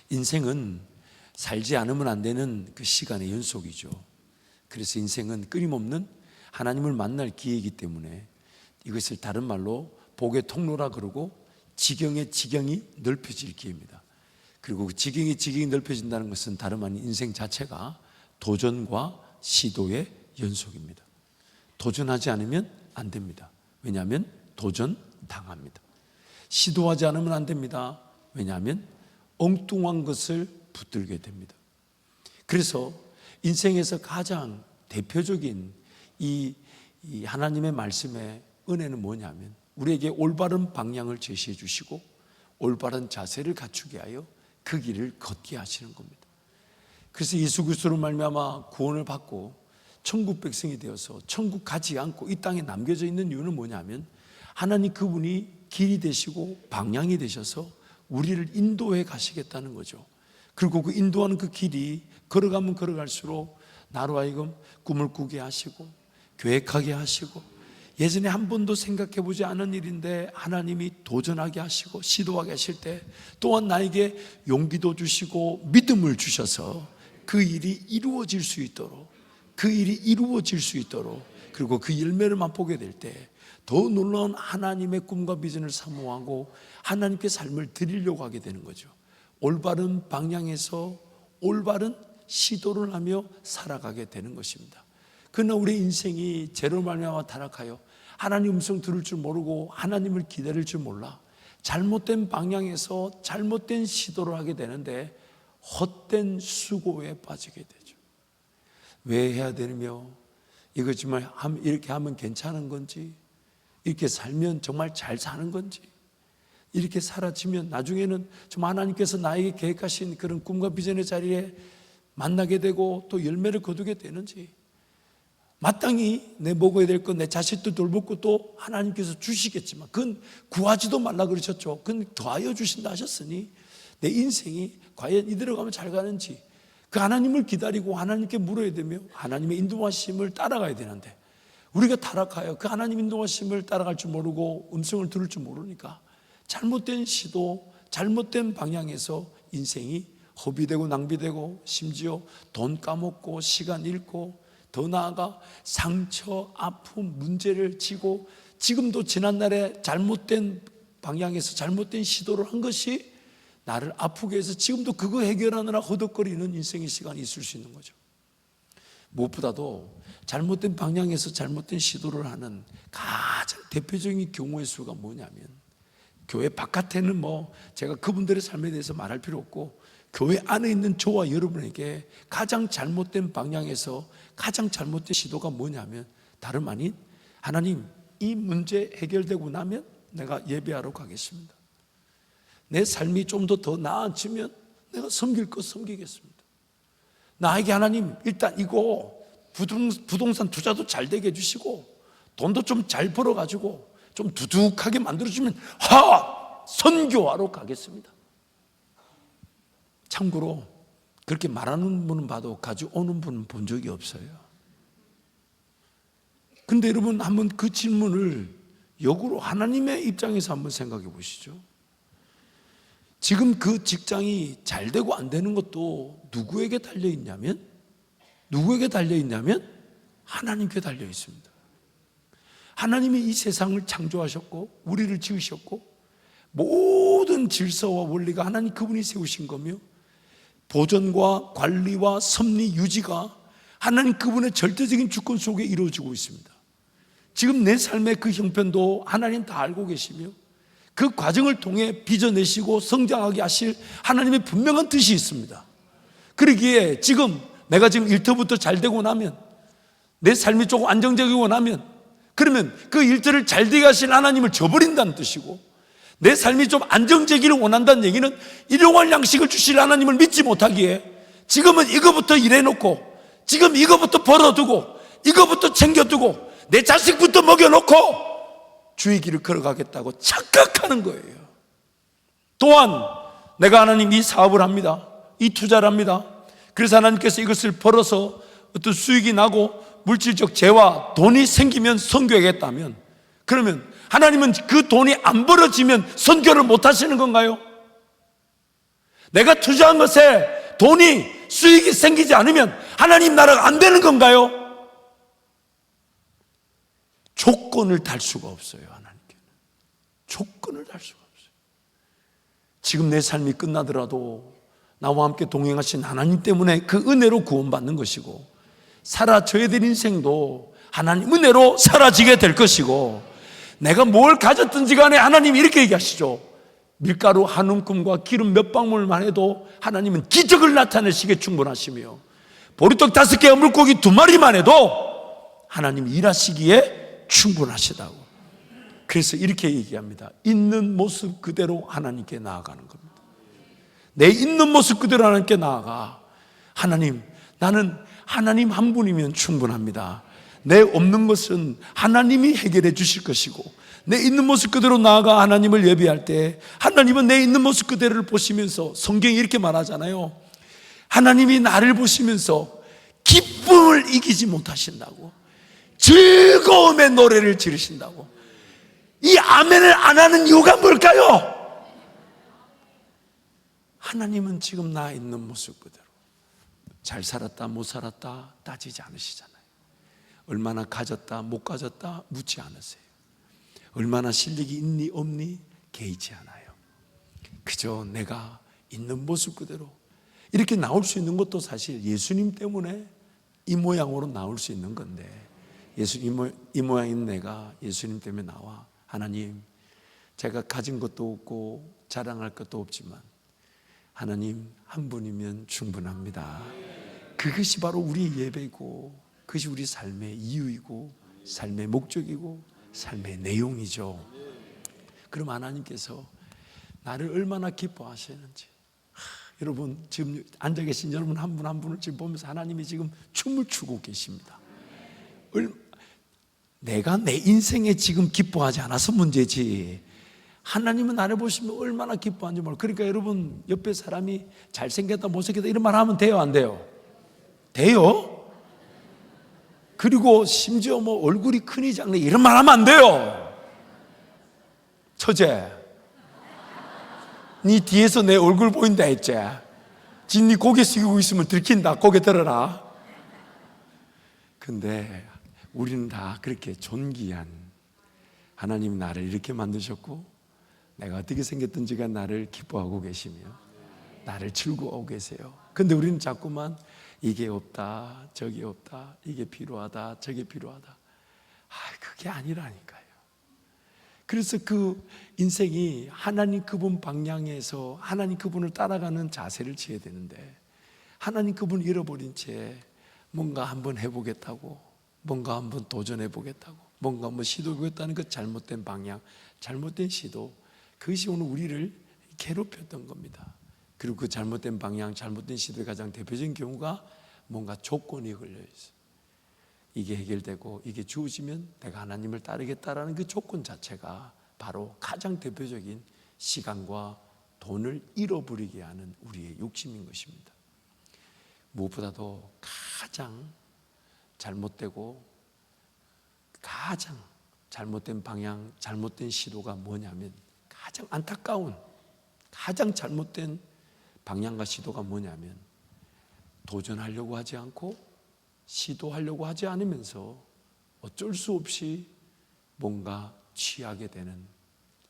인생은 살지 않으면 안 되는 그 시간의 연속이죠. 그래서 인생은 끊임없는 하나님을 만날 기회이기 때문에 이것을 다른 말로 복의 통로라 그러고 지경의 지경이 넓혀질 기회입니다. 그리고 그 지경의 지경이 넓혀진다는 것은 다름 아닌 인생 자체가 도전과 시도의 연속입니다. 도전하지 않으면 안 됩니다. 왜냐하면 도전 당합니다. 시도하지 않으면 안 됩니다. 왜냐하면 엉뚱한 것을 붙들게 됩니다. 그래서 인생에서 가장 대표적인 이 하나님의 말씀의 은혜는 뭐냐면 우리에게 올바른 방향을 제시해 주시고 올바른 자세를 갖추게 하여 그 길을 걷게 하시는 겁니다. 그래서 예수 그리스도로 말미암아 구원을 받고 천국 백성이 되어서 천국 가지 않고 이 땅에 남겨져 있는 이유는 뭐냐면 하나님 그분이 길이 되시고 방향이 되셔서 우리를 인도해 가시겠다는 거죠. 그리고 그 인도하는 그 길이 걸어가면 걸어갈수록 나로 하여금 꿈을 꾸게 하시고 계획하게 하시고 예전에 한 번도 생각해 보지 않은 일인데 하나님이 도전하게 하시고 시도하게 하실 때 또한 나에게 용기도 주시고 믿음을 주셔서 그 일이 이루어질 수 있도록 그리고 그 열매를 맛보게 될 때 더 놀라운 하나님의 꿈과 비전을 사모하고 하나님께 삶을 드리려고 하게 되는 거죠. 올바른 방향에서 올바른 시도를 하며 살아가게 되는 것입니다. 그러나 우리 인생이 죄로 말미암아 타락하여 하나님 음성 들을 줄 모르고 하나님을 기다릴 줄 몰라 잘못된 방향에서 잘못된 시도를 하게 되는데 헛된 수고에 빠지게 되죠. 왜 해야 되며 이거 정말 이렇게 하면 괜찮은 건지, 이렇게 살면 정말 잘 사는 건지, 이렇게 살아지면 나중에는 정말 하나님께서 나에게 계획하신 그런 꿈과 비전의 자리에 만나게 되고 또 열매를 거두게 되는지, 마땅히 내 먹어야 될 것, 내 자식도 돌보고 또 하나님께서 주시겠지만 그건 구하지도 말라 그러셨죠. 그건 더하여 주신다 하셨으니 내 인생이 과연 이대로 가면 잘 가는지 그 하나님을 기다리고 하나님께 물어야 되며 하나님의 인도하심을 따라가야 되는데 우리가 타락하여 그 하나님 인도하심을 따라갈 줄 모르고 음성을 들을 줄 모르니까 잘못된 시도, 잘못된 방향에서 인생이 허비되고 낭비되고 심지어 돈 까먹고 시간 잃고 더 나아가 상처, 아픔, 문제를 지고 지금도 지난날에 잘못된 방향에서 잘못된 시도를 한 것이 나를 아프게 해서 지금도 그거 해결하느라 허덕거리는 인생의 시간이 있을 수 있는 거죠. 무엇보다도 잘못된 방향에서 잘못된 시도를 하는 가장 대표적인 경우의 수가 뭐냐면 교회 바깥에는 제가 그분들의 삶에 대해서 말할 필요 없고 교회 안에 있는 저와 여러분에게 가장 잘못된 방향에서 가장 잘못된 시도가 뭐냐면 다름 아닌 하나님 이 문제 해결되고 나면 내가 예배하러 가겠습니다. 내 삶이 좀 더 나아지면 내가 섬길 것 섬기겠습니다. 나에게 하나님 일단 이거 부동산 투자도 잘 되게 해주시고 돈도 좀 잘 벌어가지고 좀 두둑하게 만들어주면 선교하러 가겠습니다. 참고로 그렇게 말하는 분은 봐도 가져오는 분은 본 적이 없어요. 근데 여러분 한번 그 질문을 역으로 하나님의 입장에서 한번 생각해 보시죠. 지금 그 직장이 잘 되고 안 되는 것도 누구에게 달려있냐면 하나님께 달려 있습니다. 하나님이 이 세상을 창조하셨고 우리를 지으셨고 모든 질서와 원리가 하나님 그분이 세우신 거며 보존과 관리와 섭리 유지가 하나님 그분의 절대적인 주권 속에 이루어지고 있습니다. 지금 내 삶의 그 형편도 하나님 다 알고 계시며 그 과정을 통해 빚어내시고 성장하게 하실 하나님의 분명한 뜻이 있습니다. 그러기에 내가 지금 일터부터 잘 되고 나면 내 삶이 조금 안정적이고 나면 그러면 그 일터를 잘 되게 하실 하나님을 저버린다는 뜻이고 내 삶이 좀 안정되기를 원한다는 얘기는 일용할 양식을 주실 하나님을 믿지 못하기에 지금은 이거부터 일해놓고 지금 이거부터 벌어두고 이거부터 챙겨두고 내 자식부터 먹여놓고 주의 길을 걸어가겠다고 착각하는 거예요. 또한 내가 하나님 이 사업을 합니다. 이 투자를 합니다. 그래서 하나님께서 이것을 벌어서 어떤 수익이 나고 물질적 재화, 돈이 생기면 선교하겠다면 그러면 하나님은 그 돈이 안 벌어지면 선교를 못 하시는 건가요? 내가 투자한 것에 돈이 수익이 생기지 않으면 하나님 나라가 안 되는 건가요? 조건을 달 수가 없어요. 하나님께는 조건을 달 수가 없어요. 지금 내 삶이 끝나더라도 나와 함께 동행하신 하나님 때문에 그 은혜로 구원받는 것이고, 사라져야 될 인생도 하나님 은혜로 사라지게 될 것이고, 내가 뭘 가졌든지 간에 하나님이 이렇게 얘기하시죠. 밀가루 한 움큼과 기름 몇 방울만 해도 하나님은 기적을 나타내시기에 충분하시며, 보리떡 5개와 물고기 2마리만 해도 하나님이 일하시기에 충분하시다고. 그래서 이렇게 얘기합니다. 있는 모습 그대로 하나님께 나아가는 겁니다. 내 있는 모습 그대로 하나님께 나아가. 하나님, 나는 하나님 한 분이면 충분합니다. 내 없는 것은 하나님이 해결해 주실 것이고, 내 있는 모습 그대로 나아가 하나님을 예배할 때 하나님은 내 있는 모습 그대로를 보시면서, 성경이 이렇게 말하잖아요. 하나님이 나를 보시면서 기쁨을 이기지 못하신다고, 즐거움의 노래를 지르신다고. 이 아멘을 안 하는 이유가 뭘까요? 하나님은 지금 나 있는 모습 그대로 잘 살았다 못 살았다 따지지 않으시잖아요. 얼마나 가졌다 못 가졌다 묻지 않으세요. 얼마나 실력이 있니 없니 개의치 않아요. 그저 내가 있는 모습 그대로 이렇게 나올 수 있는 것도 사실 예수님 때문에 이 모양으로 나올 수 있는 건데, 이 모양인 내가 예수님 때문에 나와. 하나님, 제가 가진 것도 없고 자랑할 것도 없지만 하나님 한 분이면 충분합니다. 그것이 바로 우리의 예배고, 그것이 우리 삶의 이유이고 삶의 목적이고 삶의 내용이죠. 그럼 하나님께서 나를 얼마나 기뻐하시는지, 여러분 지금 앉아 계신 여러분 한 분 한 분을 지금 보면서 하나님이 지금 춤을 추고 계십니다. 내가 내 인생에 지금 기뻐하지 않아서 문제지, 하나님은 나를 보시면 얼마나 기뻐하는지 몰라요. 그러니까 여러분 옆에 사람이 잘생겼다 못생겼다 이런 말 하면 돼요 안 돼요? 돼요? 그리고 심지어 뭐 얼굴이 크니 작니 이런 말 하면 안 돼요. 처제, 네 뒤에서 내 얼굴 보인다 했지? 네 고개 숙이고 있으면 들킨다. 고개 들어라. 근데 우리는 다 그렇게 존귀한 하나님이 나를 이렇게 만드셨고, 내가 어떻게 생겼든지가 나를 기뻐하고 계시며 나를 즐거워하고 계세요. 근데 우리는 자꾸만 이게 없다 저게 없다, 이게 필요하다 저게 필요하다. 그게 아니라니까요. 그래서 그 인생이 하나님 그분 방향에서 하나님 그분을 따라가는 자세를 취해야 되는데, 하나님 그분을 잃어버린 채 뭔가 한번 해보겠다고, 뭔가 한번 도전해보겠다고, 뭔가 한번 시도해보겠다는 그 잘못된 방향, 잘못된 시도, 그것이 오늘 우리를 괴롭혔던 겁니다. 그리고 그 잘못된 방향, 잘못된 시도의 가장 대표적인 경우가 뭔가 조건이 걸려있어요. 이게 해결되고 이게 주어지면 내가 하나님을 따르겠다라는 그 조건 자체가 바로 가장 대표적인 시간과 돈을 잃어버리게 하는 우리의 욕심인 것입니다. 무엇보다도 가장 잘못되고 가장 잘못된 방향, 잘못된 시도가 뭐냐면, 가장 안타까운 가장 잘못된 방향과 시도가 뭐냐면, 도전하려고 하지 않고 시도하려고 하지 않으면서 어쩔 수 없이 뭔가 취하게 되는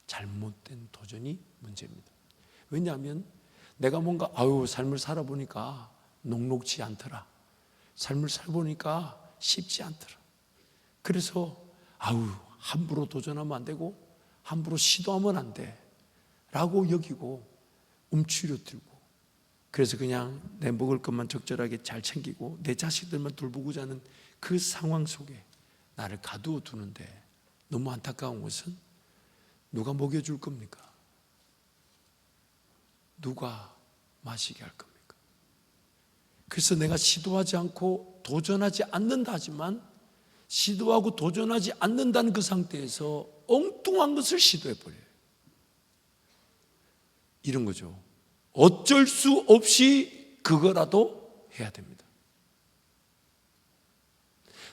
잘못된 도전이 문제입니다. 왜냐하면 내가 뭔가 삶을 살아보니까 녹록지 않더라, 삶을 살아보니까 쉽지 않더라, 그래서 함부로 도전하면 안 되고 함부로 시도하면 안 돼 라고 여기고 움츠려들고, 그래서 그냥 내 먹을 것만 적절하게 잘 챙기고 내 자식들만 돌보고자 하는 그 상황 속에 나를 가두어 두는데, 너무 안타까운 것은 누가 먹여줄 겁니까? 누가 마시게 할 겁니까? 그래서 내가 시도하지 않고 도전하지 않는다 하지만, 시도하고 도전하지 않는다는 그 상태에서 엉뚱한 것을 시도해버려요. 이런 거죠. 어쩔 수 없이 그거라도 해야 됩니다.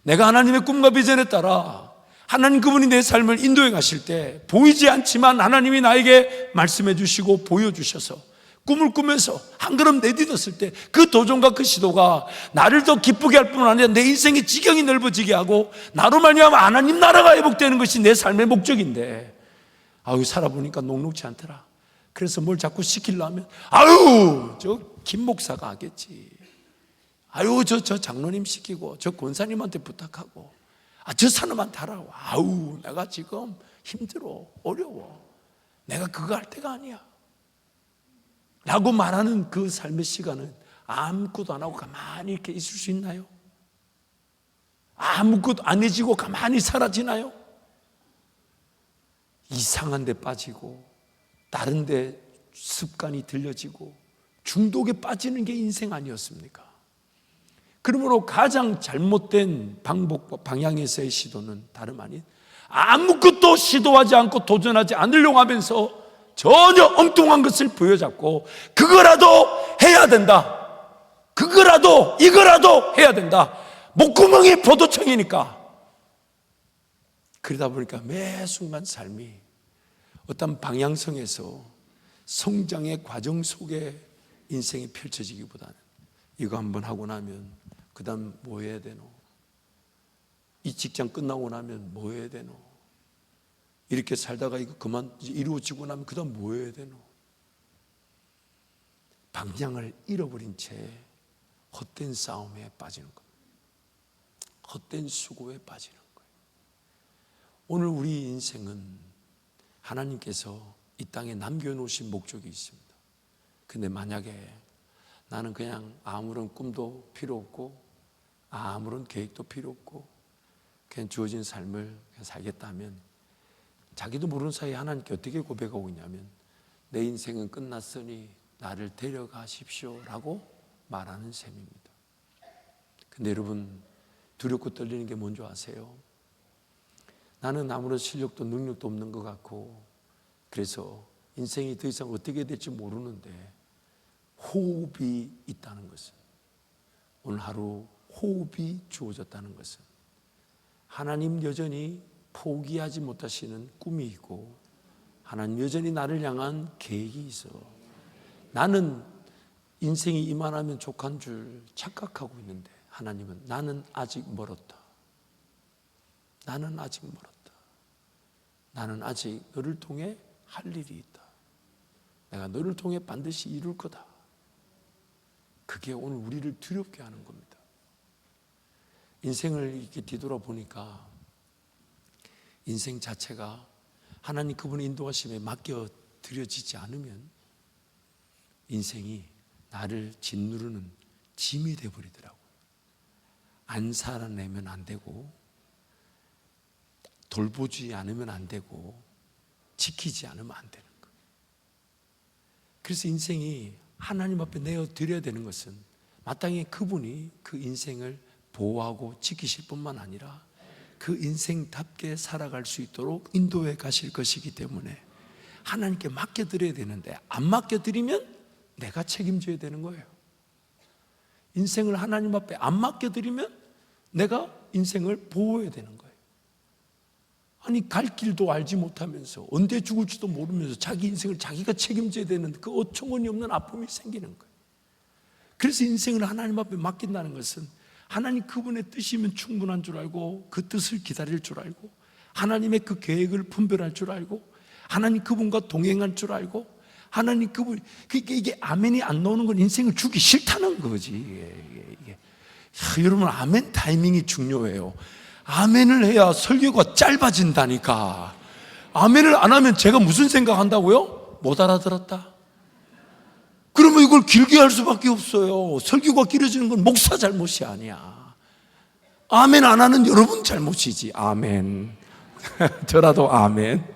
내가 하나님의 꿈과 비전에 따라 하나님 그분이 내 삶을 인도해 가실 때 보이지 않지만 하나님이 나에게 말씀해 주시고 보여주셔서 꿈을 꾸면서 한 걸음 내딛었을 때 그 도전과 그 시도가 나를 더 기쁘게 할 뿐 아니라 내 인생의 지경이 넓어지게 하고 나로 말미암아 하나님 나라가 회복되는 것이 내 삶의 목적인데, 아유, 살아보니까 녹록지 않더라. 그래서 뭘 자꾸 시키려면 아유, 저 김 목사가 하겠지. 아유, 저 장로님 시키고 저 권사님한테 부탁하고 저 사람한테 하라고. 아우, 내가 지금 힘들어, 어려워, 내가 그거 할 때가 아니야 라고 말하는 그 삶의 시간은 아무것도 안 하고 가만히 이렇게 있을 수 있나요? 아무것도 안 해지고 가만히 사라지나요? 이상한 데 빠지고 다른 데 습관이 들려지고 중독에 빠지는 게 인생 아니었습니까? 그러므로 가장 잘못된 방향에서의 시도는 다름 아닌 아무것도 시도하지 않고 도전하지 않으려고 하면서 전혀 엉뚱한 것을 부여잡고 그거라도 해야 된다, 그거라도 이거라도 해야 된다, 목구멍이 포도청이니까. 그러다 보니까 매 순간 삶이 어떤 방향성에서 성장의 과정 속에 인생이 펼쳐지기보다는 이거 한번 하고 나면 그 다음 뭐 해야 되노? 이 직장 끝나고 나면 뭐 해야 되노? 이렇게 살다가 이거 그만 이루어지고 나면 그 다음 뭐 해야 되노? 방향을 잃어버린 채 헛된 싸움에 빠지는 겁니다. 헛된 수고에 빠지는 거예요. 오늘 우리 인생은 하나님께서 이 땅에 남겨놓으신 목적이 있습니다. 근데 만약에 나는 그냥 아무런 꿈도 필요 없고 아무런 계획도 필요 없고 그냥 주어진 삶을 그냥 살겠다 하면 자기도 모르는 사이에 하나님께 어떻게 고백하고 있냐면 내 인생은 끝났으니 나를 데려가십시오 라고 말하는 셈입니다. 근데 여러분, 두렵고 떨리는 게 뭔지 아세요? 나는 아무런 실력도 능력도 없는 것 같고 그래서 인생이 더 이상 어떻게 될지 모르는데 호흡이 있다는 것은, 오늘 하루 호흡이 주어졌다는 것은 하나님 여전히 포기하지 못하시는 꿈이 있고 하나님 여전히 나를 향한 계획이 있어. 나는 인생이 이만하면 족한 줄 착각하고 있는데 하나님은 나는 아직 멀었다. 나는 아직 멀었다. 나는 아직 너를 통해 할 일이 있다. 내가 너를 통해 반드시 이룰 거다. 그게 오늘 우리를 두렵게 하는 겁니다. 인생을 이렇게 뒤돌아보니까 인생 자체가 하나님 그분의 인도하심에 맡겨드려지지 않으면 인생이 나를 짓누르는 짐이 되어버리더라고요. 안 살아내면 안 되고 돌보지 않으면 안 되고 지키지 않으면 안 되는 거예요. 그래서 인생이 하나님 앞에 내어드려야 되는 것은 마땅히 그분이 그 인생을 보호하고 지키실 뿐만 아니라 그 인생답게 살아갈 수 있도록 인도해 가실 것이기 때문에 하나님께 맡겨드려야 되는데 안 맡겨드리면 내가 책임져야 되는 거예요. 인생을 하나님 앞에 안 맡겨드리면 내가 인생을 보호해야 되는 거예요. 아니, 갈 길도 알지 못하면서 언제 죽을지도 모르면서 자기 인생을 자기가 책임져야 되는 그 어처구니 없는 아픔이 생기는 거예요. 그래서 인생을 하나님 앞에 맡긴다는 것은 하나님 그분의 뜻이면 충분한 줄 알고 그 뜻을 기다릴 줄 알고 하나님의 그 계획을 분별할 줄 알고 하나님 그분과 동행할 줄 알고 하나님 그분, 이게 아멘이 안 나오는 건 인생을 주기 싫다는 거지. 이게. 여러분, 아멘 타이밍이 중요해요. 아멘을 해야 설교가 짧아진다니까. 아멘을 안 하면 제가 무슨 생각한다고요? 못 알아들었다. 그러면 이걸 길게 할 수밖에 없어요. 설교가 길어지는 건 목사 잘못이 아니야. 아멘 안 하는 여러분 잘못이지. 아멘. 저라도 아멘.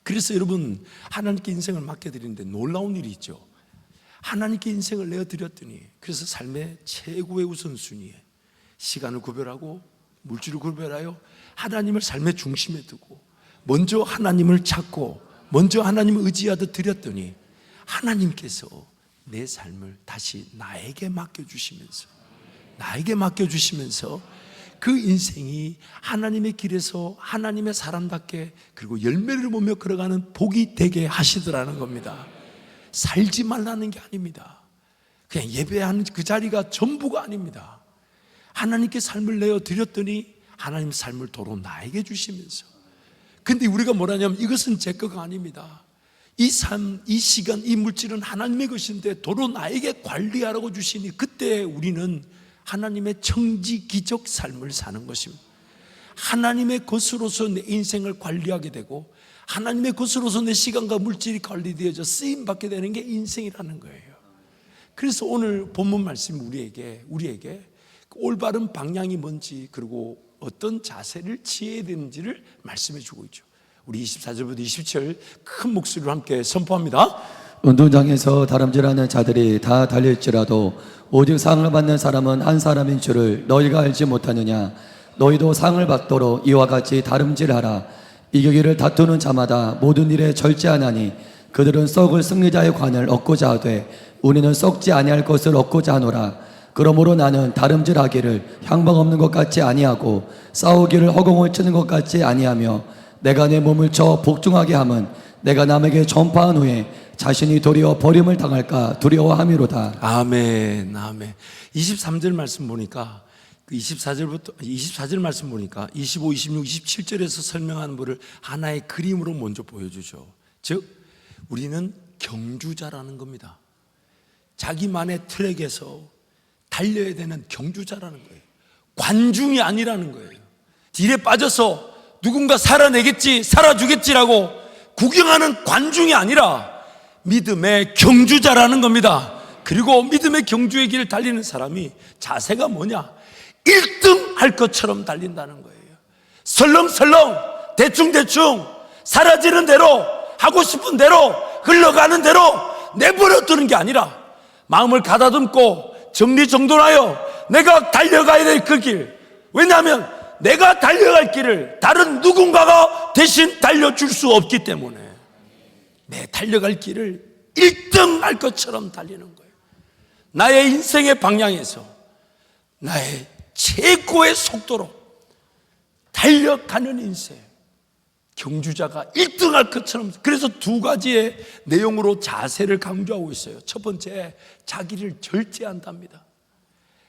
그래서 여러분, 하나님께 인생을 맡겨드리는데 놀라운 일이 있죠. 하나님께 인생을 내어드렸더니 그래서 삶의 최고의 우선순위에 시간을 구별하고 물질을 구별하여 하나님을 삶의 중심에 두고 먼저 하나님을 찾고 먼저 하나님을 의지하듯 드렸더니 하나님께서 내 삶을 다시 나에게 맡겨주시면서 그 인생이 하나님의 길에서 하나님의 사람답게 그리고 열매를 보며 걸어가는 복이 되게 하시더라는 겁니다. 살지 말라는 게 아닙니다. 그냥 예배하는 그 자리가 전부가 아닙니다. 하나님께 삶을 내어 드렸더니 하나님 삶을 도로 나에게 주시면서, 근데 우리가 뭐라냐면 이것은 제 거가 아닙니다. 이 삶, 이 시간, 이 물질은 하나님의 것인데 도로 나에게 관리하라고 주시니 그때 우리는 하나님의 청지 기적 삶을 사는 것입니다. 하나님의 것으로서 내 인생을 관리하게 되고 하나님의 것으로서 내 시간과 물질이 관리되어져 쓰임받게 되는 게 인생이라는 거예요. 그래서 오늘 본문 말씀 우리에게 올바른 방향이 뭔지, 그리고 어떤 자세를 취해야 되는지를 말씀해 주고 있죠. 우리 24절부터 27절 큰 목소리로 함께 선포합니다. 운동장에서 다름질하는 자들이 다 달릴지라도 오직 상을 받는 사람은 한 사람인 줄을 너희가 알지 못하느냐. 너희도 상을 받도록 이와 같이 다름질하라. 이기기를 다투는 자마다 모든 일에 절제하나니 그들은 썩을 승리자의 관을 얻고자 하되 우리는 썩지 아니할 것을 얻고자 하노라. 그러므로 나는 다름질하기를 향방 없는 것 같이 아니하고 싸우기를 허공을 치는 것 같이 아니하며 내가 내 몸을 쳐 복종하게 함은 내가 남에게 전파한 후에 자신이 도리어 버림을 당할까 두려워함이로다. 아멘, 아멘. 23절 말씀 보니까, 그 24절 말씀 보니까 25, 26, 27절에서 설명하는 것을 하나의 그림으로 먼저 보여주죠. 즉 우리는 경주자라는 겁니다. 자기만의 트랙에서 달려야 되는 경주자라는 거예요. 관중이 아니라는 거예요. 딜에 빠져서 누군가 살아내겠지, 살아주겠지라고 구경하는 관중이 아니라 믿음의 경주자라는 겁니다. 그리고 믿음의 경주의 길을 달리는 사람이 자세가 뭐냐? 1등 할 것처럼 달린다는 거예요. 설렁설렁 대충대충 사라지는 대로, 하고 싶은 대로, 흘러가는 대로 내버려 두는 게 아니라 마음을 가다듬고 정리정돈하여 내가 달려가야 될 그 길, 왜냐하면 내가 달려갈 길을 다른 누군가가 대신 달려줄 수 없기 때문에 내 달려갈 길을 1등 할 것처럼 달리는 거예요. 나의 인생의 방향에서 나의 최고의 속도로 달려가는 인생, 경주자가 1등 할 것처럼. 그래서 두 가지의 내용으로 자세를 강조하고 있어요. 첫 번째, 자기를 절제한답니다.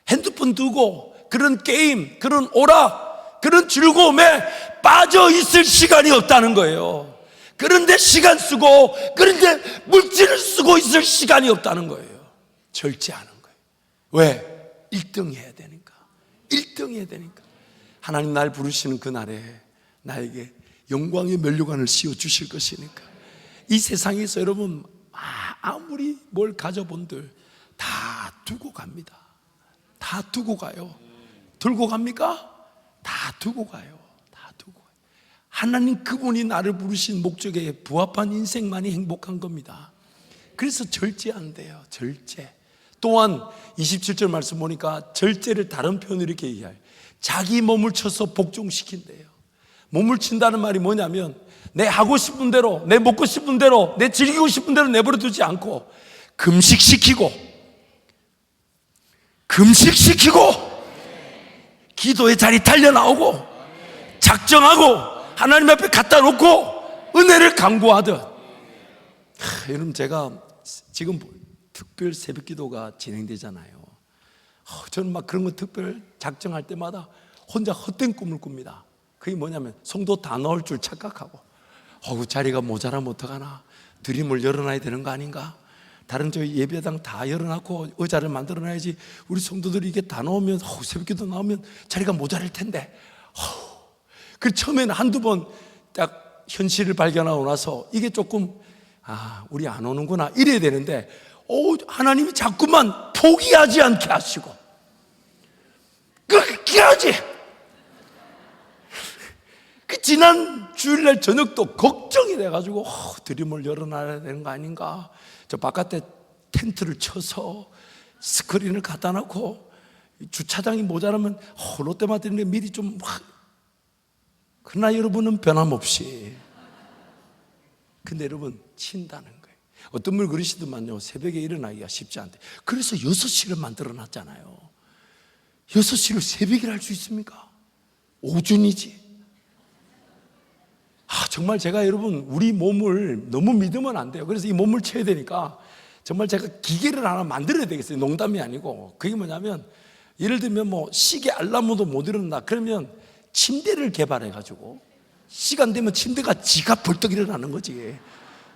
핸드폰 두고 그런 게임, 그런 오락, 그런 즐거움에 빠져 있을 시간이 없다는 거예요. 그런데 시간 쓰고, 그런데 물질을 쓰고 있을 시간이 없다는 거예요. 절제하는 거예요. 왜? 1등 해야 되니까. 1등 해야 되니까. 하나님 날 부르시는 그날에 나에게 영광의 면류관을 씌워주실 것이니까. 이 세상에서 여러분 아무리 뭘 가져본들 다 두고 갑니다. 다 두고 가요. 들고 갑니까? 다 두고 가요. 다 두고 가요. 하나님 그분이 나를 부르신 목적에 부합한 인생만이 행복한 겁니다. 그래서 절제한대요. 절제. 또한 27절 말씀 보니까 절제를 다른 표현으로 이렇게 얘기해요. 자기 몸을 쳐서 복종시킨대요. 몸을 친다는 말이 뭐냐면 내 하고 싶은 대로, 내 먹고 싶은 대로, 내 즐기고 싶은 대로 내버려 두지 않고 금식시키고 기도의 자리 달려나오고 작정하고 하나님 앞에 갖다 놓고 은혜를 간구하듯. 여러분, 제가 지금 특별 새벽 기도가 진행되잖아요. 저는 막 그런 거 특별 작정할 때마다 혼자 헛된 꿈을 꿉니다. 그게 뭐냐면 성도 다 넣을 줄 착각하고, 자리가 모자라면 어떡하나, 드림을 열어놔야 되는 거 아닌가, 다른 저희 예배당 다 열어놓고 의자를 만들어놔야지, 우리 성도들이 이게 다 넣으면 새벽기도 나오면 자리가 모자랄 텐데. 그 처음에는 한두 번 딱 현실을 발견하고 나서 이게 조금 우리 안 오는구나 이래야 되는데, 하나님이 자꾸만 포기하지 않게 하시고 끝까지. 그 지난 주일날 저녁도 걱정이 돼가지고 드림을 열어놔야 되는 거 아닌가, 저 바깥에 텐트를 쳐서 스크린을 갖다 놓고 주차장이 모자라면 롯데마트인데 미리 좀 그러나 여러분은 변함없이. 근데 여러분, 친다는 거예요. 어떤 분 그러시더만요, 새벽에 일어나기가 쉽지 않대. 그래서 6시를 만들어 놨잖아요. 6시를 새벽에 할 수 있습니까? 오준이지. 정말 제가 여러분, 우리 몸을 너무 믿으면 안 돼요. 그래서 이 몸을 쳐야 되니까 정말 제가 기계를 하나 만들어야 되겠어요. 농담이 아니고. 그게 뭐냐면 예를 들면 뭐 시계 알람으로도 못 일어난다 그러면 침대를 개발해가지고 시간 되면 침대가 지가 벌떡 일어나는 거지.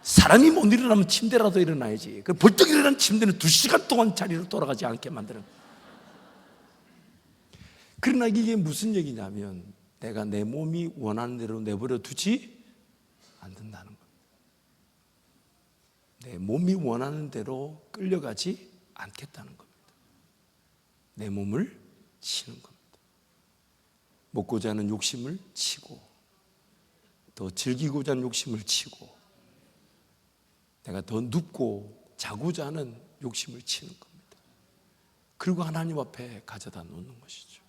사람이 못 일어나면 침대라도 일어나야지. 그 벌떡 일어난 침대는 2시간 동안 자리로 돌아가지 않게 만드는. 그러나 이게 무슨 얘기냐면 내가 내 몸이 원하는 대로 내버려 두지 않는다는 겁니다. 내 몸이 원하는 대로 끌려가지 않겠다는 겁니다. 내 몸을 치는 겁니다. 먹고자 하는 욕심을 치고 더 즐기고자 하는 욕심을 치고 내가 더 눕고 자고자 하는 욕심을 치는 겁니다. 그리고 하나님 앞에 가져다 놓는 것이죠.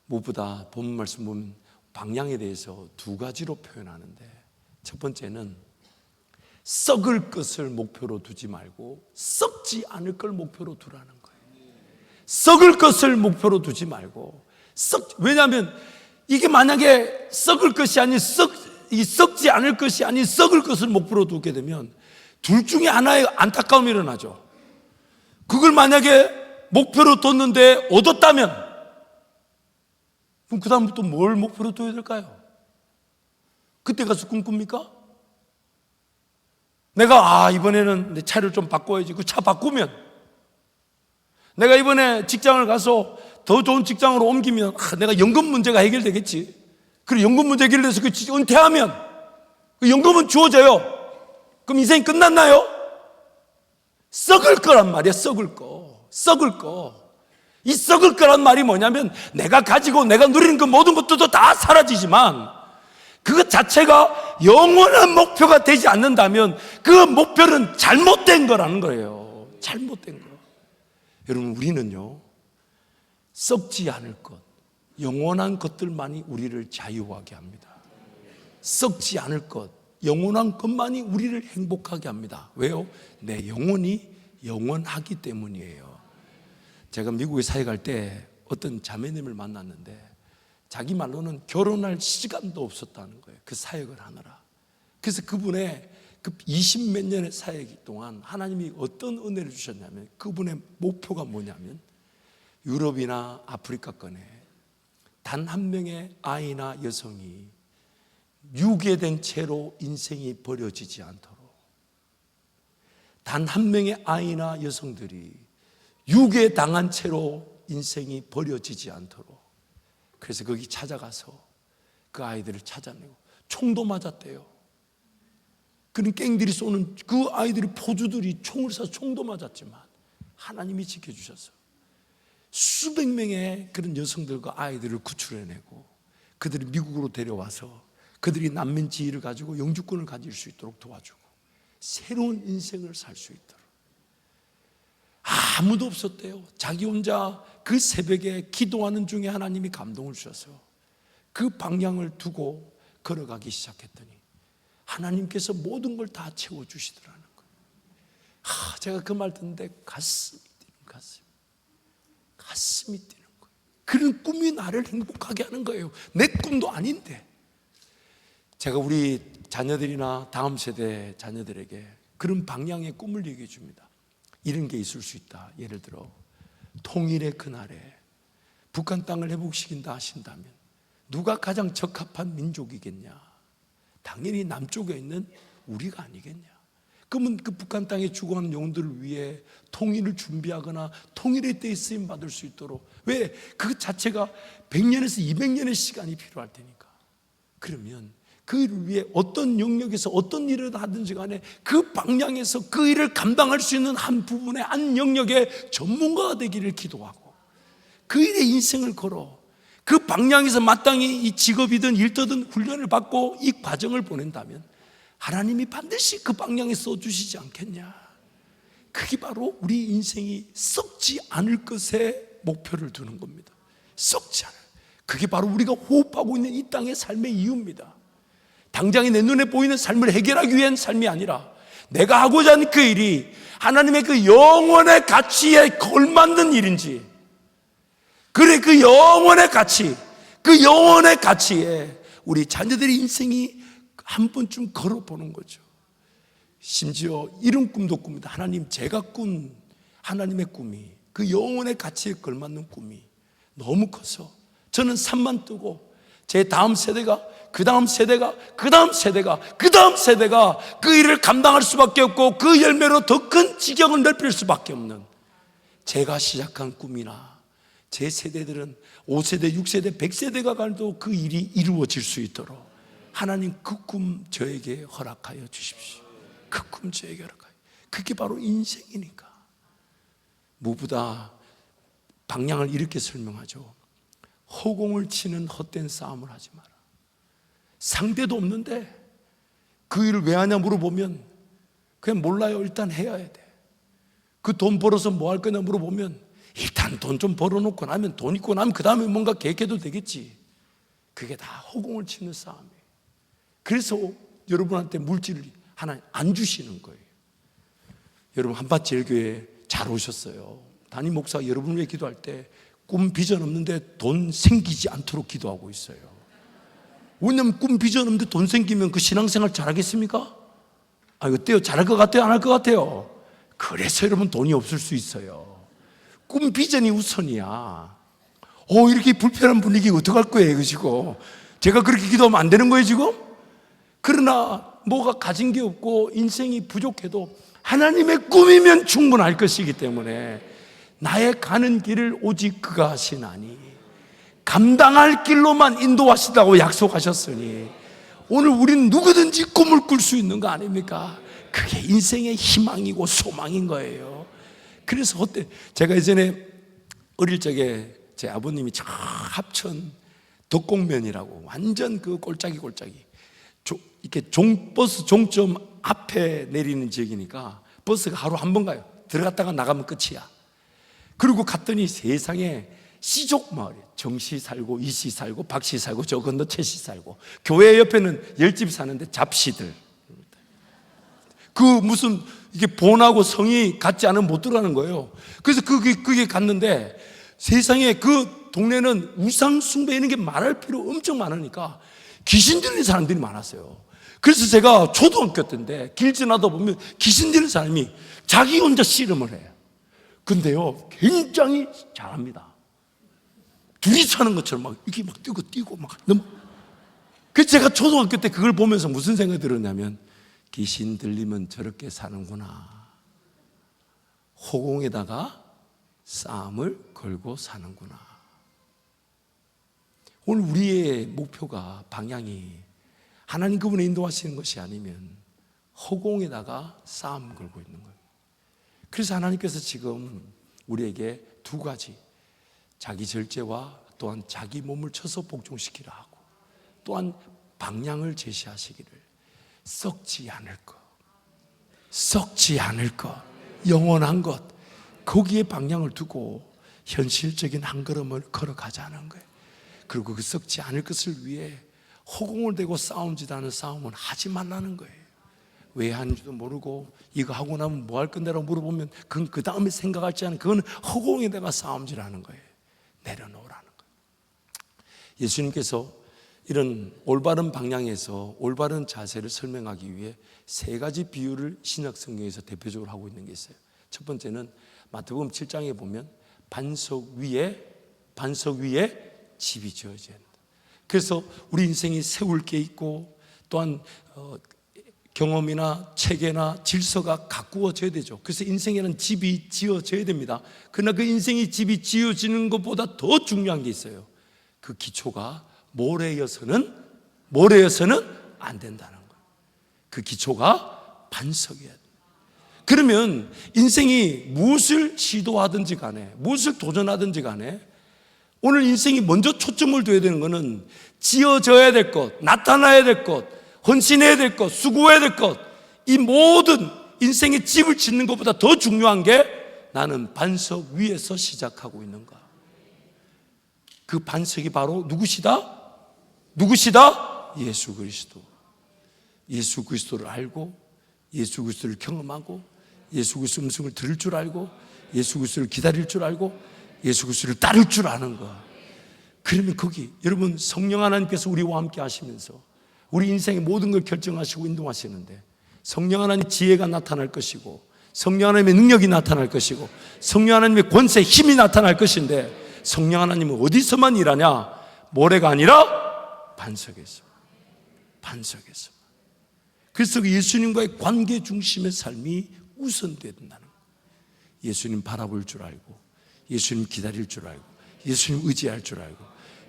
무엇보다 본 말씀 보면 방향에 대해서 두 가지로 표현하는데 첫 번째는 썩을 것을 목표로 두지 말고 썩지 않을 걸 목표로 두라는 거예요. 썩을 것을 목표로 두지 말고 왜냐하면 이게 만약에 썩을 것이 아닌 썩지 않을 것이 아닌 썩을 것을 목표로 두게 되면 둘 중에 하나의 안타까움이 일어나죠. 그걸 만약에 목표로 뒀는데 얻었다면 그럼 그 다음부터 뭘 목표로 둬야 될까요? 그때 가서 꿈꿉니까? 내가 이번에는 내 차를 좀 바꿔야지. 그 차 바꾸면 내가 이번에 직장을 가서 더 좋은 직장으로 옮기면 내가 연금 문제가 해결되겠지. 그리고 연금 문제 해결돼서 은퇴하면 그 연금은 주어져요. 그럼 인생이 끝났나요? 썩을 거란 말이야. 썩을 거. 이 썩을 거란 말이 뭐냐면 내가 가지고 내가 누리는 그 모든 것들도 다 사라지지만 그것 자체가 영원한 목표가 되지 않는다면 그 목표는 잘못된 거라는 거예요. 잘못된 거. 여러분, 우리는요 썩지 않을 것, 영원한 것들만이 우리를 자유하게 합니다. 썩지 않을 것, 영원한 것만이 우리를 행복하게 합니다. 왜요? 내 영혼이 영원하기 때문이에요. 제가 미국에 사회 갈 때 어떤 자매님을 만났는데 자기 말로는 결혼할 시간도 없었다는 거예요. 그 사역을 하느라. 그래서 그분의 그 20몇 년의 사역 동안 하나님이 어떤 은혜를 주셨냐면 그분의 목표가 뭐냐면 유럽이나 아프리카권에 단 한 명의 아이나 여성이 유괴된 채로 인생이 버려지지 않도록, 단 한 명의 아이나 여성들이 유괴당한 채로 인생이 버려지지 않도록, 그래서 거기 찾아가서 그 아이들을 찾아내고 총도 맞았대요. 그런 갱들이 쏘는 그 아이들이 포주들이 총을 쏴서 총도 맞았지만 하나님이 지켜주셨어요. 수백 명의 그런 여성들과 아이들을 구출해내고 그들을 미국으로 데려와서 그들이 난민 지위를 가지고 영주권을 가질 수 있도록 도와주고 새로운 인생을 살 수 있도록. 아무도 없었대요. 자기 혼자 그 새벽에 기도하는 중에 하나님이 감동을 주셔서 그 방향을 두고 걸어가기 시작했더니 하나님께서 모든 걸 다 채워주시더라는 거예요. 제가 그 말 듣는데 가슴이 뛰는 거예요. 그런 꿈이 나를 행복하게 하는 거예요. 내 꿈도 아닌데. 제가 우리 자녀들이나 다음 세대 자녀들에게 그런 방향의 꿈을 얘기해 줍니다. 이런 게 있을 수 있다. 예를 들어 통일의 그날에 북한 땅을 회복시킨다 하신다면 누가 가장 적합한 민족이겠냐? 당연히 남쪽에 있는 우리가 아니겠냐? 그러면 그 북한 땅에 죽어가는 영혼들을 위해 통일을 준비하거나 통일의 때에 쓰임 받을 수 있도록, 왜? 그 자체가 100년에서 200년의 시간이 필요할 테니까. 그러면 그 일을 위해 어떤 영역에서 어떤 일을 하든지 간에 그 방향에서 그 일을 감당할 수 있는 한 부분의 한 영역의 전문가가 되기를 기도하고 그 일에 인생을 걸어 그 방향에서 마땅히 이 직업이든 일터든 훈련을 받고 이 과정을 보낸다면 하나님이 반드시 그 방향에 써주시지 않겠냐. 그게 바로 우리 인생이 썩지 않을 것에 목표를 두는 겁니다. 썩지 않을. 그게 바로 우리가 호흡하고 있는 이 땅의 삶의 이유입니다. 당장에 내 눈에 보이는 삶을 해결하기 위한 삶이 아니라 내가 하고자 하는 그 일이 하나님의 그 영원의 가치에 걸맞는 일인지, 그래 그 영원의 가치, 그 영원의 가치에 우리 자녀들의 인생이 한 번쯤 걸어보는 거죠. 심지어 이런 꿈도 꿉니다. 하나님, 제가 꾼 하나님의 꿈이, 그 영혼의 가치에 걸맞는 꿈이 너무 커서 저는 산만 뜨고 제 다음 세대가, 그 다음 세대가, 그 다음 세대가, 그 다음 세대가 그 일을 감당할 수밖에 없고 그 열매로 더 큰 지경을 넓힐 수밖에 없는, 제가 시작한 꿈이나 제 세대들은 5세대, 6세대, 100세대가 가도 그 일이 이루어질 수 있도록 하나님, 그 꿈 저에게 허락하여 주십시오. 그 꿈 저에게 허락하여. 그게 바로 인생이니까. 무보다 방향을 이렇게 설명하죠. 허공을 치는 헛된 싸움을 하지 마라. 상대도 없는데 그 일을 왜 하냐 물어보면 그냥 몰라요. 일단 해야 돼. 그 돈 벌어서 뭐 할 거냐 물어보면 일단 돈 좀 벌어놓고 나면, 돈 있고 나면 그 다음에 뭔가 계획해도 되겠지. 그게 다 허공을 치는 싸움이에요. 그래서 여러분한테 물질을 하나님 안 주시는 거예요. 여러분, 한밭제일교회 잘 오셨어요. 담임 목사가 여러분을 위해 기도할 때 꿈 비전 없는데 돈 생기지 않도록 기도하고 있어요. 왜냐면 꿈 비전 없는데 돈 생기면 그 신앙생활 잘하겠습니까? 어때요? 잘할 것 같아요? 안 할 것 같아요? 그래서 여러분 돈이 없을 수 있어요. 꿈 비전이 우선이야. 이렇게 불편한 분위기 어떡할 거예요, 이거 지금? 제가 그렇게 기도하면 안 되는 거예요, 지금? 그러나 뭐가 가진 게 없고 인생이 부족해도 하나님의 꿈이면 충분할 것이기 때문에 나의 가는 길을 오직 그가 하시나니 감당할 길로만 인도하시다고 약속하셨으니 오늘 우리는 누구든지 꿈을 꿀 수 있는 거 아닙니까? 그게 인생의 희망이고 소망인 거예요. 그래서 그때 제가 예전에 어릴 적에 제 아버님이 저 합천 덕곡면이라고 완전 그 골짜기 이렇게 버스 종점 앞에 내리는 지역이니까 버스가 하루 한 번 가요. 들어갔다가 나가면 끝이야. 그리고 갔더니 세상에 씨족 마을이에요. 정씨 살고 이씨 살고 박씨 살고 저 건너 최씨 살고, 교회 옆에는 10집 사는데 잡씨들, 그 무슨 이게 본하고 성이 같지 않으면 못 들어가는 거예요. 그래서 그게 갔는데 세상에 그 동네는 우상 숭배 이런 게 말할 필요 엄청 많으니까 귀신 들린 사람들이 많았어요. 그래서 제가 초등학교 때인데 길 지나다 보면 귀신 들린 사람이 자기 혼자 씨름을 해요. 근데요, 굉장히 잘합니다. 둘이 사는 것처럼 막 이렇게 막 뛰고 막 너무. 그래서 제가 초등학교 때 그걸 보면서 무슨 생각이 들었냐면, 귀신 들리면 저렇게 사는구나. 허공에다가 싸움을 걸고 사는구나. 오늘 우리의 목표가, 방향이 하나님 그분의 인도하시는 것이 아니면 허공에다가 싸움 걸고 있는 거예요. 그래서 하나님께서 지금 우리에게 두 가지, 자기 절제와 또한 자기 몸을 쳐서 복종시키라 하고, 또한 방향을 제시하시기를, 썩지 않을 것, 영원한 것, 거기에 방향을 두고 현실적인 한 걸음을 걸어가자는 거예요. 그리고 그 썩지 않을 것을 위해 허공을 대고 싸움지도 않은 싸움은 하지 말라는 거예요. 왜 하는지도 모르고 이거 하고 나면 뭐 할 건데라고 물어보면 그건 그 다음에 생각할지 않은, 그건 허공에다가 싸움질하는 거예요. 내려놓으라는 거예요. 예수님께서 이런 올바른 방향에서 올바른 자세를 설명하기 위해 세 가지 비유를 신약 성경에서 대표적으로 하고 있는 게 있어요. 첫 번째는 마태복음 7장에 보면 반석 위에 집이 지어져야 한다. 그래서 우리 인생이 세울 게 있고, 또한 경험이나 체계나 질서가 가꾸어져야 되죠. 그래서 인생에는 집이 지어져야 됩니다. 그러나 그 인생의 집이 지어지는 것보다 더 중요한 게 있어요. 그 기초가 모래여서는 안 된다는 거예요. 그 기초가 반석이어야 돼요. 그러면 인생이 무엇을 시도하든지 간에, 무엇을 도전하든지 간에, 오늘 인생이 먼저 초점을 둬야 되는 것은 지어져야 될 것, 나타나야 될 것, 헌신해야 될 것, 수고해야 될 것, 이 모든 인생의 집을 짓는 것보다 더 중요한 게 나는 반석 위에서 시작하고 있는가. 그 반석이 바로 누구시다? 예수 그리스도. 예수 그리스도를 알고, 예수 그리스도를 경험하고, 예수 그리스도 음성을 들을 줄 알고, 예수 그리스도를 기다릴 줄 알고, 예수 그리스도를 따를 줄 아는 거. 그러면 거기 여러분, 성령 하나님께서 우리와 함께 하시면서 우리 인생의 모든 걸 결정하시고 인도하시는데, 성령 하나님의 지혜가 나타날 것이고, 성령 하나님의 능력이 나타날 것이고, 성령 하나님의 권세, 힘이 나타날 것인데, 성령 하나님은 어디서만 일하냐? 모래가 아니라 반석에서. 반석에서. 그래서 예수님과의 관계 중심의 삶이 우선돼야 된다는 거예요. 예수님 바라볼 줄 알고, 예수님 기다릴 줄 알고, 예수님 의지할 줄 알고,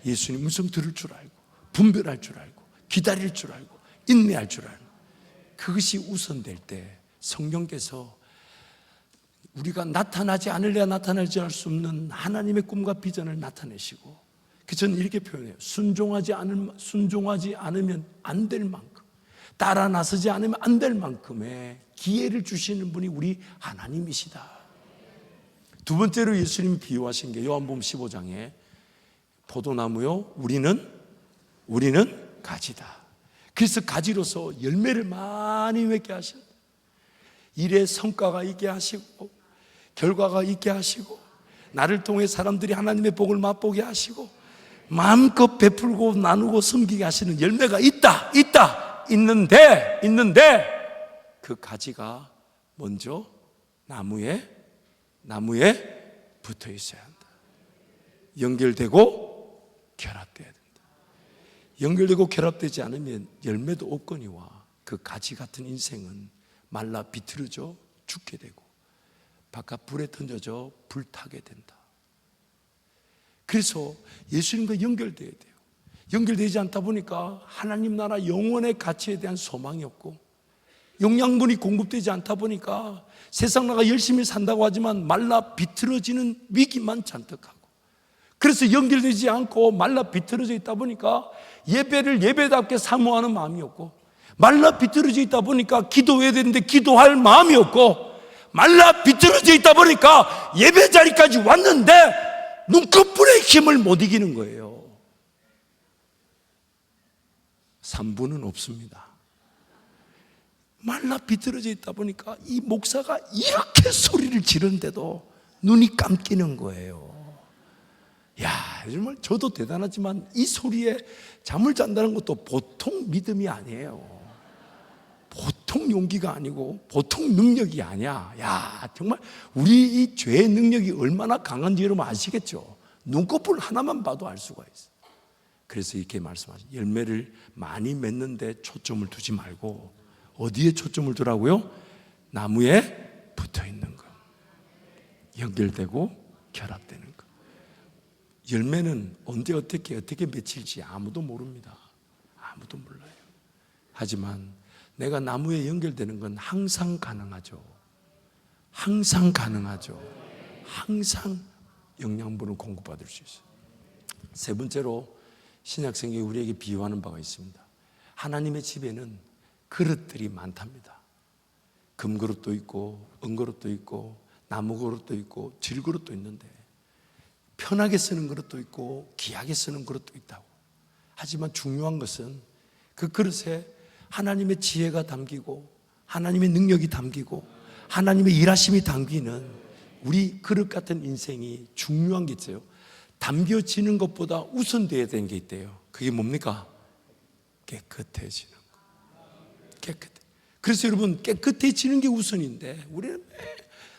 예수님 음성 들을 줄 알고, 분별할 줄 알고, 기다릴 줄 알고, 인내할 줄 알고, 그것이 우선될 때 성령께서 우리가 나타나지 않을래야 나타나지 않을 수 없는 하나님의 꿈과 비전을 나타내시고, 저는 이렇게 표현해요. 순종하지 않으면 안 될 만큼, 따라 나서지 않으면 안 될 만큼의 기회를 주시는 분이 우리 하나님이시다. 두 번째로 예수님이 비유하신 게 요한복음 15장에 포도나무요, 우리는 가지다. 그래서 가지로서 열매를 많이 맺게 하신다. 일에 성과가 있게 하시고, 결과가 있게 하시고, 나를 통해 사람들이 하나님의 복을 맛보게 하시고, 마음껏 베풀고 나누고 섬기게 하시는 열매가 있는데 그 가지가 먼저 나무에 붙어 있어야 한다. 연결되고 결합돼야 된다. 연결되고 결합되지 않으면 열매도 없거니와 그 가지 같은 인생은 말라 비틀어져 죽게 되고 바깥 불에 던져져 불타게 된다. 그래서 예수님과 연결돼야 돼요. 연결되지 않다 보니까 하나님 나라 영원의 가치에 대한 소망이 없고, 영양분이 공급되지 않다 보니까 세상 나가 열심히 산다고 하지만 말라 비틀어지는 위기만 잔뜩하고, 그래서 연결되지 않고 말라 비틀어져 있다 보니까 예배를 예배답게 사모하는 마음이 없고, 말라 비틀어져 있다 보니까 기도해야 되는데 기도할 마음이 없고, 말라 비틀어져 있다 보니까 예배 자리까지 왔는데 눈꺼풀의 힘을 못 이기는 거예요. 3분은 없습니다. 말라 비틀어져 있다 보니까 이 목사가 이렇게 소리를 지르는데도 눈이 감기는 거예요. 야, 정말 저도 대단하지만 이 소리에 잠을 잔다는 것도 보통 믿음이 아니에요. 보통 용기가 아니고 보통 능력이 아니야. 야, 정말 우리 이 죄의 능력이 얼마나 강한지 여러분 아시겠죠? 눈꺼풀 하나만 봐도 알 수가 있어요. 그래서 이렇게 말씀하시죠. 열매를 많이 맺는데 초점을 두지 말고 어디에 초점을 두라고요? 나무에 붙어 있는 것, 연결되고 결합되는 것. 열매는 언제 어떻게 맺힐지 아무도 모릅니다. 아무도 몰라요. 하지만 내가 나무에 연결되는 건 항상 가능하죠. 항상 가능하죠. 항상 영양분을 공급받을 수 있어요. 세 번째로 신약성경이 우리에게 비유하는 바가 있습니다. 하나님의 집에는 그릇들이 많답니다. 금그릇도 있고 은그릇도 있고 나무그릇도 있고 질그릇도 있는데, 편하게 쓰는 그릇도 있고 귀하게 쓰는 그릇도 있다고. 하지만 중요한 것은 그 그릇에 하나님의 지혜가 담기고 하나님의 능력이 담기고 하나님의 일하심이 담기는 우리 그릇 같은 인생이 중요한 게 있어요. 담겨지는 것보다 우선되어야 되는 게 있대요. 그게 뭡니까? 깨끗해지는 거. 깨끗해. 그래서 여러분, 깨끗해지는 게 우선인데 우리는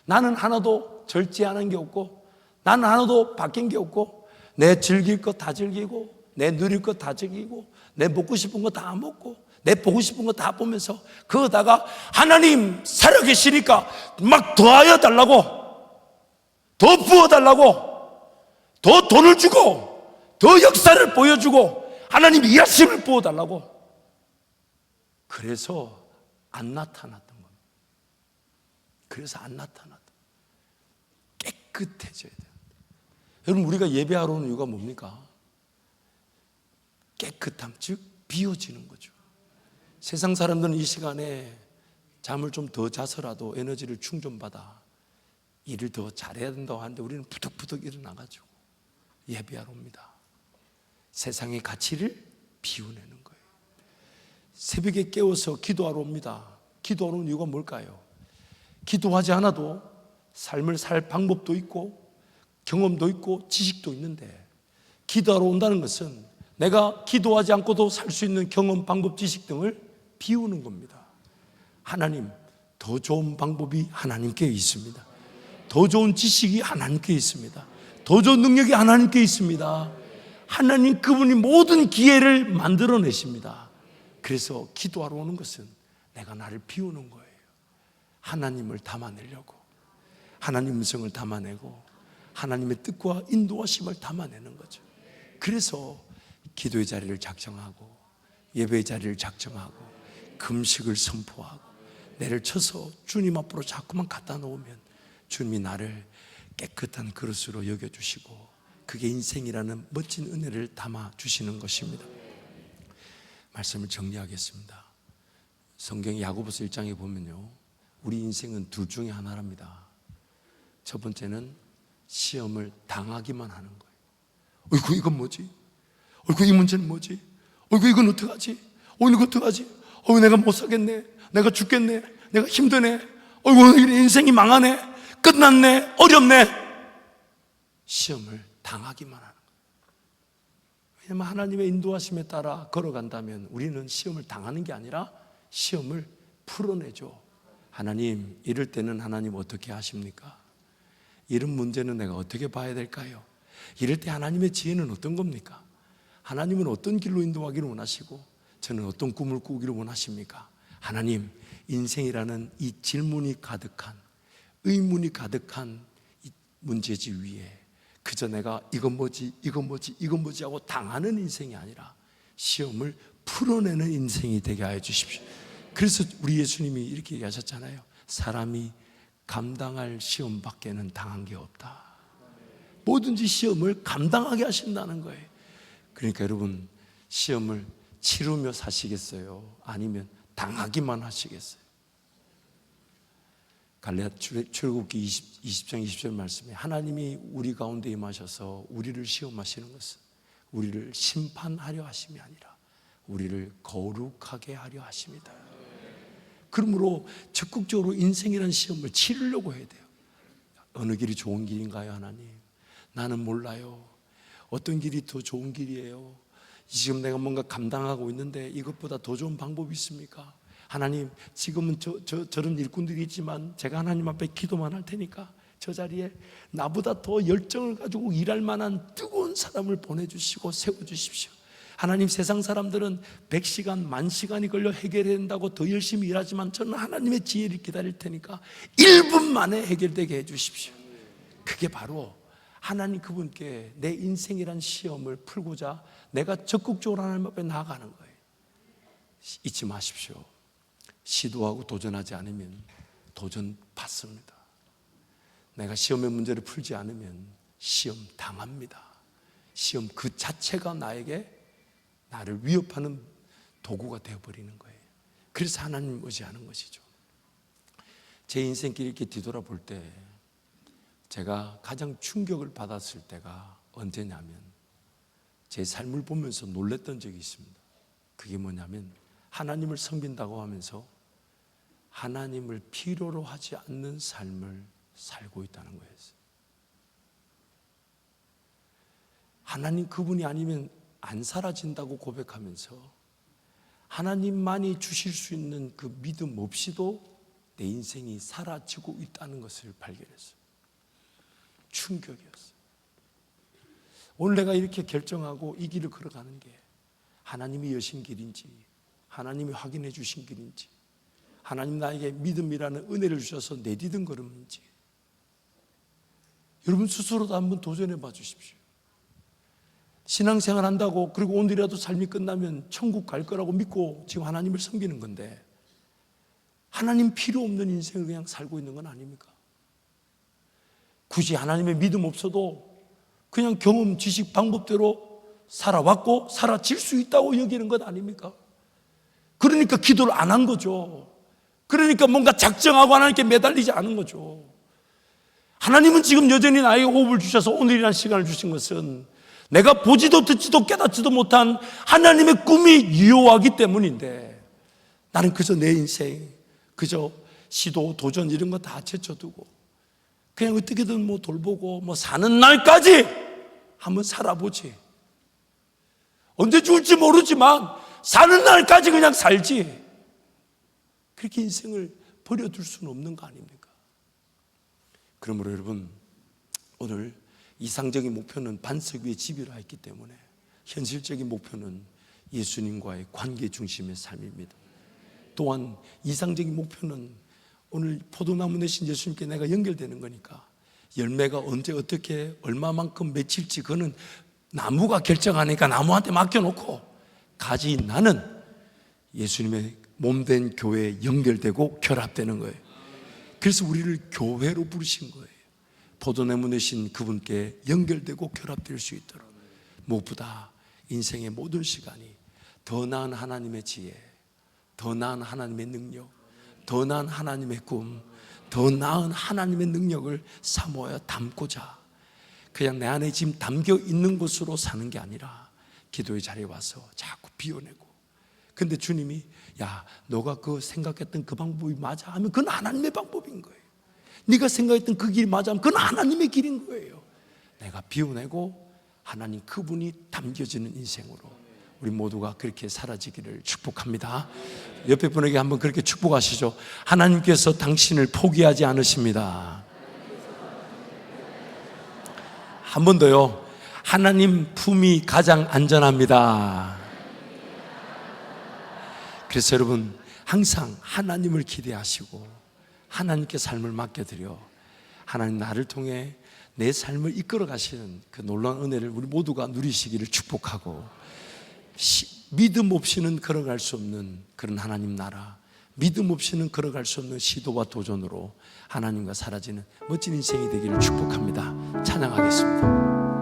나는 하나도 절제하는 게 없고, 나는 하나도 바뀐 게 없고, 내 즐길 것 다 즐기고, 내 누릴 것 다 즐기고, 내 먹고 싶은 거 다 먹고, 내 보고 싶은 거 다 보면서 그러다가 하나님 살아계시니까 막 더하여 달라고, 더 부어달라고, 더 돈을 주고, 더 역사를 보여주고, 하나님 일하심을 부어달라고. 그래서 안 나타났던 겁니다. 그래서 안 나타났다. 깨끗해져야 돼요. 여러분, 우리가 예배하러 오는 이유가 뭡니까? 깨끗함, 즉 비워지는 거죠. 세상 사람들은 이 시간에 잠을 좀 더 자서라도 에너지를 충전받아 일을 더 잘해야 된다고 하는데, 우리는 부득부득 일어나가지고 예배하러 옵니다. 세상의 가치를 비워내는 거예요. 새벽에 깨워서 기도하러 옵니다. 기도하러 온 이유가 뭘까요? 기도하지 않아도 삶을 살 방법도 있고 경험도 있고 지식도 있는데, 기도하러 온다는 것은 내가 기도하지 않고도 살 수 있는 경험, 방법, 지식 등을 비우는 겁니다. 하나님, 더 좋은 방법이 하나님께 있습니다. 더 좋은 지식이 하나님께 있습니다. 더 좋은 능력이 하나님께 있습니다. 하나님 그분이 모든 기회를 만들어내십니다. 그래서 기도하러 오는 것은 내가 나를 비우는 거예요. 하나님을 담아내려고, 하나님 음성을 담아내고 하나님의 뜻과 인도하심을 담아내는 거죠. 그래서 기도의 자리를 작정하고 예배의 자리를 작정하고 금식을 선포하고 내를 쳐서 주님 앞으로 자꾸만 갖다 놓으면 주님이 나를 깨끗한 그릇으로 여겨주시고 그게 인생이라는 멋진 은혜를 담아주시는 것입니다. 말씀을 정리하겠습니다. 성경 야고보서 1장에 보면요, 우리 인생은 둘 중에 하나랍니다. 첫 번째는 시험을 당하기만 하는 거예요. 어이구 이건 뭐지? 어이구 이 문제는 뭐지? 어이구 이건 어떡하지? 어이구 이거 어떡하지? 어이구 내가 못 살겠네, 내가 죽겠네, 내가 힘드네, 어이구 인생이 망하네, 끝났네, 어렵네. 시험을 당하기만 하는 거예요. 왜냐하면 하나님의 인도하심에 따라 걸어간다면 우리는 시험을 당하는 게 아니라 시험을 풀어내죠. 하나님, 이럴 때는 하나님 어떻게 하십니까? 이런 문제는 내가 어떻게 봐야 될까요? 이럴 때 하나님의 지혜는 어떤 겁니까? 하나님은 어떤 길로 인도하기를 원하시고 저는 어떤 꿈을 꾸기를 원하십니까? 하나님, 인생이라는 이 질문이 가득한, 의문이 가득한 이 문제지 위에 그저 내가 이건 뭐지, 이건 뭐지, 이건 뭐지 하고 당하는 인생이 아니라 시험을 풀어내는 인생이 되게 하여 주십시오. 그래서 우리 예수님이 이렇게 얘기하셨잖아요. 사람이 감당할 시험 밖에는 당한 게 없다. 뭐든지 시험을 감당하게 하신다는 거예요. 그러니까 여러분, 시험을 치르며 사시겠어요? 아니면 당하기만 하시겠어요? 갈라디아 출애굽기 20장 20절 말씀에 하나님이 우리 가운데 임하셔서 우리를 시험하시는 것은 우리를 심판하려 하심이 아니라 우리를 거룩하게 하려 하심이다. 그러므로 적극적으로 인생이라는 시험을 치르려고 해야 돼요. 어느 길이 좋은 길인가요, 하나님? 나는 몰라요. 어떤 길이 더 좋은 길이에요? 지금 내가 뭔가 감당하고 있는데 이것보다 더 좋은 방법이 있습니까? 하나님, 지금은 저런 일꾼들이 있지만 제가 하나님 앞에 기도만 할 테니까 저 자리에 나보다 더 열정을 가지고 일할 만한 뜨거운 사람을 보내주시고 세워주십시오. 하나님, 세상 사람들은 100시간, 10,000시간이 걸려 해결해야 된다고 더 열심히 일하지만 저는 하나님의 지혜를 기다릴 테니까 1분 만에 해결되게 해주십시오. 그게 바로 하나님 그분께 내 인생이란 시험을 풀고자 내가 적극적으로 하나님 앞에 나아가는 거예요. 잊지 마십시오. 시도하고 도전하지 않으면 도전 받습니다. 내가 시험의 문제를 풀지 않으면 시험 당합니다. 시험 그 자체가 나를 위협하는 도구가 되어버리는 거예요. 그래서 하나님 의지하는 것이죠. 제 인생길 이렇게 뒤돌아볼 때 제가 가장 충격을 받았을 때가 언제냐면 제 삶을 보면서 놀랬던 적이 있습니다. 그게 뭐냐면 하나님을 섬긴다고 하면서 하나님을 필요로 하지 않는 삶을 살고 있다는 거였어요. 하나님 그분이 아니면 안 사라진다고 고백하면서 하나님만이 주실 수 있는 그 믿음 없이도 내 인생이 사라지고 있다는 것을 발견했어요. 충격이었어요. 오늘 내가 이렇게 결정하고 이 길을 걸어가는 게 하나님이 여신 길인지, 하나님이 확인해 주신 길인지, 하나님 나에게 믿음이라는 은혜를 주셔서 내디딘 걸음인지, 여러분 스스로도 한번 도전해 봐 주십시오. 신앙생활 한다고 그리고 오늘이라도 삶이 끝나면 천국 갈 거라고 믿고 지금 하나님을 섬기는 건데 하나님 필요 없는 인생을 그냥 살고 있는 건 아닙니까? 굳이 하나님의 믿음 없어도 그냥 경험, 지식, 방법대로 살아왔고 살아질 수 있다고 여기는 것 아닙니까? 그러니까 기도를 안 한 거죠. 그러니까 뭔가 작정하고 하나님께 매달리지 않은 거죠. 하나님은 지금 여전히 나에게 호흡을 주셔서 오늘이라는 시간을 주신 것은 내가 보지도 듣지도 깨닫지도 못한 하나님의 꿈이 유효하기 때문인데 나는 그저 내 인생, 그저 시도, 도전 이런 거 다 제쳐두고 그냥 어떻게든 뭐 돌보고 사는 날까지 한번 살아보지. 언제 죽을지 모르지만 사는 날까지 그냥 살지. 그렇게 인생을 버려둘 수는 없는 거 아닙니까? 그러므로 여러분, 오늘 이상적인 목표는 반석 위에 집이라 했기 때문에 현실적인 목표는 예수님과의 관계 중심의 삶입니다. 또한 이상적인 목표는 오늘 포도나무 되신 예수님께 내가 연결되는 거니까 열매가 언제 어떻게 얼마만큼 맺힐지 그거는 나무가 결정하니까 나무한테 맡겨놓고 가지 나는 예수님의 몸된 교회에 연결되고 결합되는 거예요. 그래서 우리를 교회로 부르신 거예요. 포도나무 되신 그분께 연결되고 결합될 수 있도록. 무엇보다 인생의 모든 시간이 더 나은 하나님의 지혜, 더 나은 하나님의 능력, 더 나은 하나님의 꿈, 더 나은 하나님의 능력을 사모하여 담고자, 그냥 내 안에 지금 담겨 있는 것으로 사는 게 아니라 기도의 자리에 와서 자꾸 비워내고. 근데 주님이 야, 너가 그 생각했던 그 방법이 맞아 하면 그건 하나님의 방법인 거예요. 네가 생각했던 그 길이 맞아 하면 그건 하나님의 길인 거예요. 내가 비워내고 하나님 그분이 담겨지는 인생으로 우리 모두가 그렇게 사라지기를 축복합니다. 옆에 분에게 한번 그렇게 축복하시죠. 하나님께서 당신을 포기하지 않으십니다. 한 번 더요. 하나님 품이 가장 안전합니다. 그래서 여러분 항상 하나님을 기대하시고 하나님께 삶을 맡겨드려 하나님 나를 통해 내 삶을 이끌어 가시는 그 놀라운 은혜를 우리 모두가 누리시기를 축복하고, 믿음 없이는 걸어갈 수 없는 그런 하나님 나라, 믿음 없이는 걸어갈 수 없는 시도와 도전으로 하나님과 사라지는 멋진 인생이 되기를 축복합니다. 찬양하겠습니다.